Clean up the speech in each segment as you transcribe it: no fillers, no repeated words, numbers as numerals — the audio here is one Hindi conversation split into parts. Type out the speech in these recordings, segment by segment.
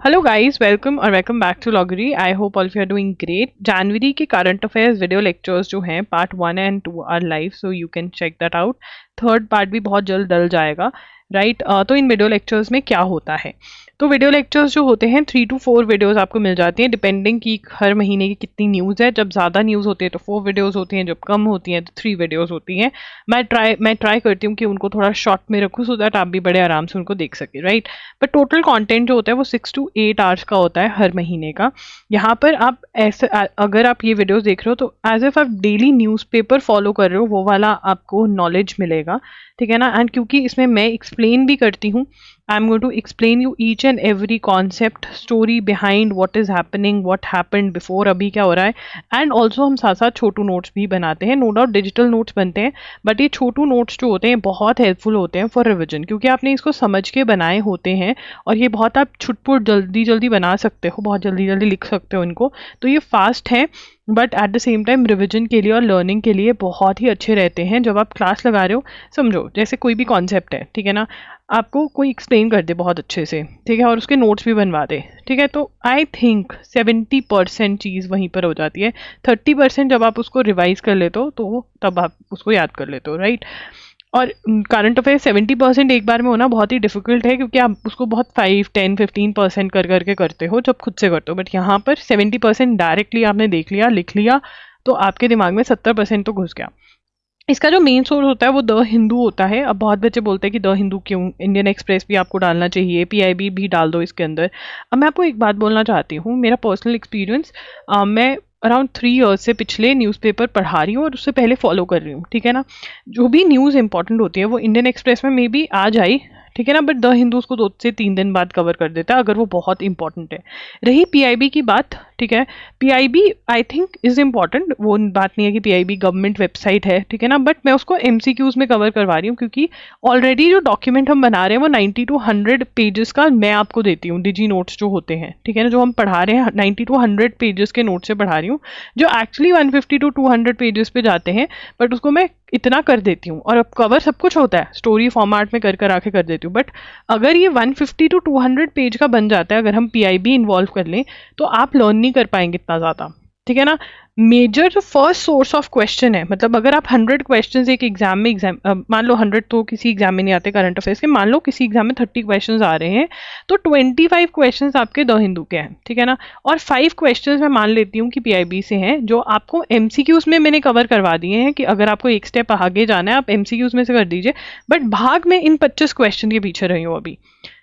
हेलो गाइस, वेलकम और वेलकम बैक टू लॉगरी। I hope all you are doing great. जनवरी के करंट अफेयर्स वीडियो लेक्चर्स जो हैं part 1 and 2 are live, so you can check that out. Third part भी बहुत जल्द डल जाएगा, राइट। तो इन वीडियो लेक्चर्स में क्या होता है, तो वीडियो लेक्चर्स जो होते हैं 3 to 4 वीडियोस आपको मिल जाती हैं, डिपेंडिंग कि हर महीने की कितनी न्यूज़ है। जब ज़्यादा न्यूज़ होती है तो 4 वीडियोस होती हैं, जब कम होती हैं तो 3 वीडियोस होती हैं। मैं ट्राई करती हूँ कि उनको थोड़ा शॉर्ट में रखूँ सो दैट आप भी बड़े आराम से उनको देख सकें, राइट। बट टोटल कंटेंट जो होता है वो 6 to 8 आवर्स का होता है हर महीने का। यहाँ पर आप ऐसे अगर आप ये वीडियोस देख रहे हो तो एज इफ आप डेली न्यूज़पेपर फॉलो कर रहे हो, वो वाला आपको नॉलेज मिलेगा, ठीक है ना। एंड क्योंकि इसमें मैं एक्सप्लेन भी करती हूँ, I am going to explain you each and every concept, story behind what is happening, what happened before, अभी क्या हो रहा है। एंड ऑल्सो हम साथ साथ छोटू नोट्स भी बनाते हैं, नो डाउट डिजिटल नोट्स बनते हैं, बट ये छोटू नोट्स जो होते हैं बहुत हेल्पफुल होते हैं फॉर रिविजन, क्योंकि आपने इसको समझ के बनाए होते हैं और ये बहुत आप छुटपुट जल्दी जल्दी बना सकते हो, बहुत जल्दी जल्दी लिख सकते हो इनको। तो ये फास्ट है but at the same time revision के लिए और लर्निंग के लिए बहुत ही अच्छे रहते हैं। जब आप क्लास लगा रहे हो, समझो जैसे कोई भी कॉन्सेप्ट है, ठीक है ना, आपको कोई एक्सप्लेन कर दे बहुत अच्छे से, ठीक है, और उसके नोट्स भी बनवा दे, ठीक है, तो आई थिंक 70% चीज़ वहीं पर हो जाती है। 30% जब आप उसको रिवाइज कर लेते हो तो तब आप उसको याद कर लेते हो, राइट। और करंट अफेयर 70% एक बार में होना बहुत ही डिफिकल्ट है, क्योंकि आप उसको बहुत 5, 10, 15% कर करके करते हो जब खुद से करते हो। बट यहाँ पर 70% डायरेक्टली आपने देख लिया, लिख लिया, तो आपके दिमाग में 70% तो घुस गया। इसका जो मेन सोर्स होता है वो द हिंदू होता है। अब बहुत बच्चे बोलते हैं कि द हिंदू क्यों, इंडियन एक्सप्रेस भी आपको डालना चाहिए, पीआईबी भी डाल दो इसके अंदर। अब मैं आपको एक बात बोलना चाहती हूँ, मेरा पर्सनल एक्सपीरियंस, मैं अराउंड 3 ईयर्स से पिछले न्यूज़पेपर पढ़ा रही हूँ और उससे पहले फॉलो कर रही हूँ, ठीक है ना। जो भी न्यूज़ इंपॉर्टेंट होती है वो इंडियन एक्सप्रेस में मे बी आ जाए, ठीक है ना, बट द हिंदू उसको 2 से 3 दिन बाद कवर कर देता है अगर वो बहुत इंपॉर्टेंट है। रही पीआईबी की बात, ठीक है, PIB I think is important, वो बात नहीं है कि पीआईबी गवर्नमेंट वेबसाइट है, ठीक है ना, बट मैं उसको एमसीक्यूज में कवर करवा रही हूँ, क्योंकि ऑलरेडी जो डॉक्यूमेंट हम बना रहे हैं वो 90 to 100 पेजेस का मैं आपको देती हूँ, डिजी नोट्स जो होते हैं, ठीक है ना, जो हम पढ़ा रहे हैं 90 to 100 पेजेस के नोट से पढ़ा रही हूँ, जो एक्चुअली 150 to 200 पेजेस पे जाते हैं, बट उसको मैं इतना कर देती हूँ। और अब कवर सब कुछ होता है, स्टोरी फॉर्मेट में कर आके कर देती हूँ, बट अगर ये 150 to 200 पेज का बन जाता है, अगर हम पीआईबी इन्वॉल्व कर लें, तो आप लर्न नहीं कर पाएंगे इतना ज़्यादा, ठीक है ना। मेजर जो फर्स्ट सोर्स ऑफ क्वेश्चन है, मतलब अगर आप 100 क्वेश्चंस एक एग्जाम में मान लो 100 तो किसी एग्जाम में नहीं आते करंट अफेयर्स के, मान लो किसी एग्जाम में 30 क्वेश्चंस आ रहे हैं, तो 25 क्वेश्चंस आपके द हिंदू के हैं, ठीक है ना, और 5 क्वेश्चंस मैं मान लेती हूँ कि पीआईबी से हैं, जो आपको एमसीक्यूज में मैंने कवर करवा दिए हैं, कि अगर आपको एक स्टेप आगे जाना है आप एमसीक्यूज में से कर दीजिए, बट भाग में इन 25 क्वेश्चन के पीछे रही हूँ अभी,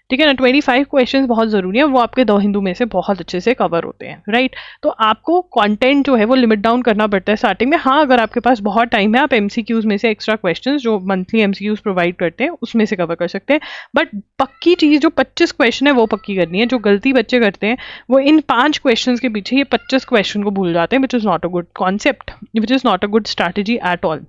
ठीक है ना। 25 क्वेश्चंस बहुत ज़रूरी है, वो आपके द हिंदू में से बहुत अच्छे से कवर होते हैं, राइट। तो आपको कंटेंट जो है वो लिमिट डाउन करना पड़ता है स्टार्टिंग में। हाँ, अगर आपके पास बहुत टाइम है, आप एमसीक्यूज में से एक्स्ट्रा क्वेश्चंस जो मंथली एमसीक्यूज प्रोवाइड करते हैं उसमें से कवर कर सकते हैं, बट पक्की चीज़ जो 25 क्वेश्चन है वो पक्की करनी है। जो गलती बच्चे करते हैं वो इन 5 क्वेश्चन के पीछे ये 25 क्वेश्चन को भूल जाते हैं, which is not a good concept, which is not a good strategy at all,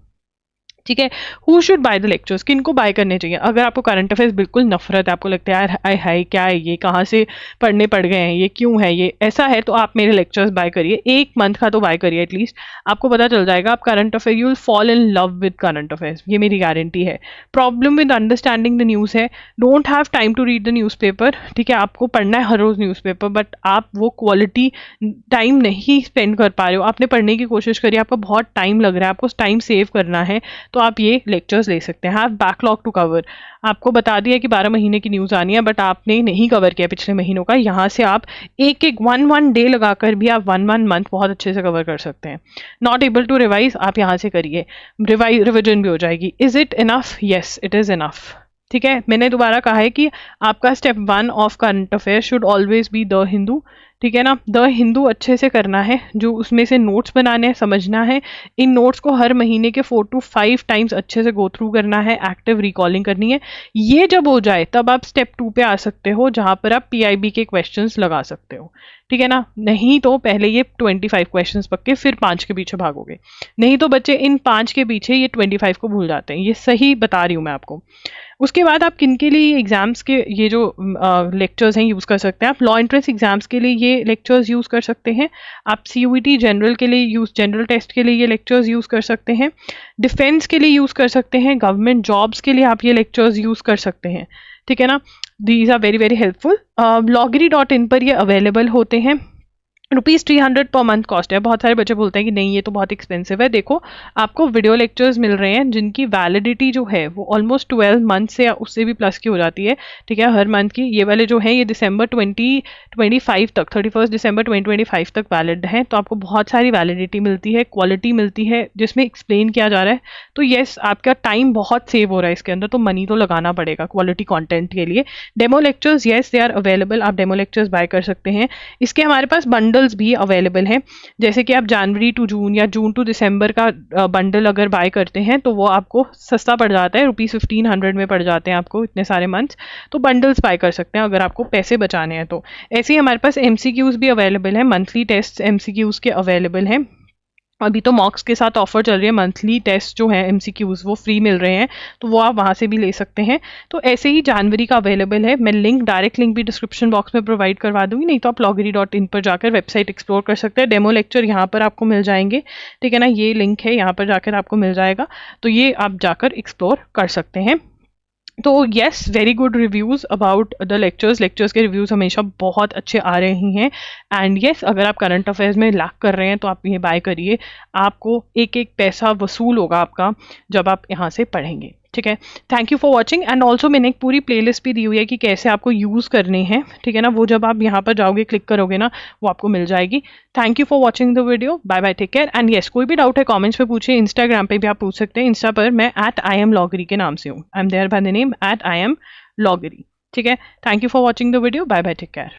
ठीक है। Who should by the lectures, किनको बाय करने चाहिए। अगर आपको करंट अफेयर्स बिल्कुल नफरत है, आपको लगता है यार हाय हाय क्या है ये, कहाँ से पढ़ने पड़ गए हैं, ये क्यों है, ये ऐसा है, तो आप मेरे लेक्चर्स बाय करिए, 1 मंथ का तो बाय करिए एटलीस्ट। आपको पता चल जाएगा आप current affair, you will fall in love with current affairs, ये मेरी गारंटी है। Problem with understanding the news है, don't have time to read the newspaper, ठीक है, आपको पढ़ना है हर रोज़ न्यूज़पेपर, बट आप वो क्वालिटी टाइम नहीं स्पेंड कर पा रहे हो। आपने पढ़ने की कोशिश करी, आपका बहुत टाइम लग रहा है, आपको टाइम सेव करना है, तो आप ये लेक्चर्स ले सकते हैं। हैव बैकलॉग टू कवर, आपको बता दिया कि 12 महीने की न्यूज़ आनी है, बट आपने नहीं कवर किया पिछले महीनों का, यहाँ से आप एक एक 1 डे लगाकर भी आप 1 मंथ बहुत अच्छे से कवर कर सकते हैं। नॉट एबल टू रिवाइज, आप यहाँ से करिए, रिविजन भी हो जाएगी। Is it enough? Yes, it is enough, ठीक है। मैंने दोबारा कहा है कि आपका step 1 of current affair should always be the Hindu, ठीक है ना। द हिंदू अच्छे से करना है, जो उसमें से नोट्स बनाने हैं, समझना है, इन नोट्स को हर महीने के 4 to 5 टाइम्स अच्छे से गो थ्रू करना है, एक्टिव रिकॉलिंग करनी है। ये जब हो जाए तब आप स्टेप 2 पे आ सकते हो, जहाँ पर आप पीआईबी के क्वेश्चंस लगा सकते हो, ठीक है ना। नहीं तो पहले ये 25 क्वेश्चंस पक्के, फिर 5 के पीछे भागोगे, नहीं तो बच्चे इन 5 के पीछे ये 25 को भूल जाते हैं, ये सही बता रही हूँ मैं आपको। उसके बाद आप किन के लिए एग्जाम्स के ये जो लेक्चर्स हैं यूज़ कर सकते हैं, आप लॉ एंट्रेंस एग्जाम्स के लिए ये लेक्चर्स यूज़ कर सकते हैं, आप सीयूईटी जनरल के लिए जनरल टेस्ट के लिए ये लेक्चर्स यूज़ कर सकते हैं, डिफेंस के लिए यूज़ कर सकते हैं, गवर्नमेंट जॉब्स के लिए आप ये लेक्चर्स यूज़ कर सकते हैं, ठीक है ना। These are very very helpful. loggery.in पर ये अवेलेबल होते हैं। ₹300 पर मंथ कॉस्ट है। बहुत सारे बच्चे बोलते हैं कि नहीं ये तो बहुत एक्सपेंसिव है। देखो आपको वीडियो लेक्चर्स मिल रहे हैं जिनकी वैलिडिटी जो है वो ऑलमोस्ट 12 मंथ से या उससे भी प्लस की हो जाती है। ठीक है, हर मंथ की। ये वाले जो है ये दिसंबर 2025 तक, 31 दिसंबर 2025 तक वैलिड है। तो आपको बहुत सारी वैलिडिटी मिलती है, क्वालिटी मिलती है जिसमें एक्सप्लेन किया जा रहा है। तो येस, आपका टाइम बहुत सेव हो रहा है इसके अंदर, तो मनी तो लगाना पड़ेगा क्वालिटी कॉन्टेंट के लिए। Demo lectures, yes they are available, आप डेमो लेक्चर्स बाय कर सकते हैं। इसके हमारे पास बंडल्स भी अवेलेबल हैं। जैसे कि आप जनवरी टू जून या जून टू दिसंबर का बंडल अगर बाय करते हैं तो वो आपको सस्ता पड़ जाता है, ₹1500 में पड़ जाते हैं आपको इतने सारे मंथ्स। तो बंडल्स बाय कर सकते हैं अगर आपको पैसे बचाने हैं तो। ऐसे ही हमारे पास एमसीक्यूज भी अवेलेबल है, मंथली टेस्ट एमसीक्यूज के अवेलेबल हैं। अभी तो मॉक्स के साथ ऑफर चल रही है, मंथली टेस्ट जो है एमसीक्यूज वो फ्री मिल रहे हैं, तो वो आप वहाँ से भी ले सकते हैं। तो ऐसे ही जनवरी का अवेलेबल है। मैं डायरेक्ट लिंक भी डिस्क्रिप्शन बॉक्स में प्रोवाइड करवा दूंगी, नहीं तो आप loggery.in पर जाकर वेबसाइट एक्सप्लोर कर सकते हैं। डेमो लेक्चर यहाँ पर आपको मिल जाएंगे, ठीक है ना। ये लिंक है, यहाँ पर जाकर आपको मिल जाएगा, तो ये आप जाकर एक्सप्लोर कर सकते हैं। तो yes, very good reviews about the lectures के रिव्यूज़ हमेशा बहुत अच्छे आ रहे हैं। एंड येस, अगर आप करंट अफेयर्स में लैक कर रहे हैं तो आप ये बाय करिए, आपको एक एक पैसा वसूल होगा आपका जब आप यहाँ से पढ़ेंगे। ठीक है, thank you for watching. And also मैंने एक पूरी प्लेलिस्ट भी दी हुई है कि कैसे आपको यूज़ करने हैं, ठीक है ना। वो जब आप यहाँ पर जाओगे, क्लिक करोगे ना, वो आपको मिल जाएगी। Thank you for watching the video, bye bye, take care. And yes, कोई भी डाउट है कमेंट्स पे पूछिए, इंस्टाग्राम पे भी आप पूछ सकते हैं। इंस्टा पर मैं @IamLoggery के नाम से हूँ, I am there by the name @IamLoggery। ठीक है, thank you for watching the video, bye bye, take care.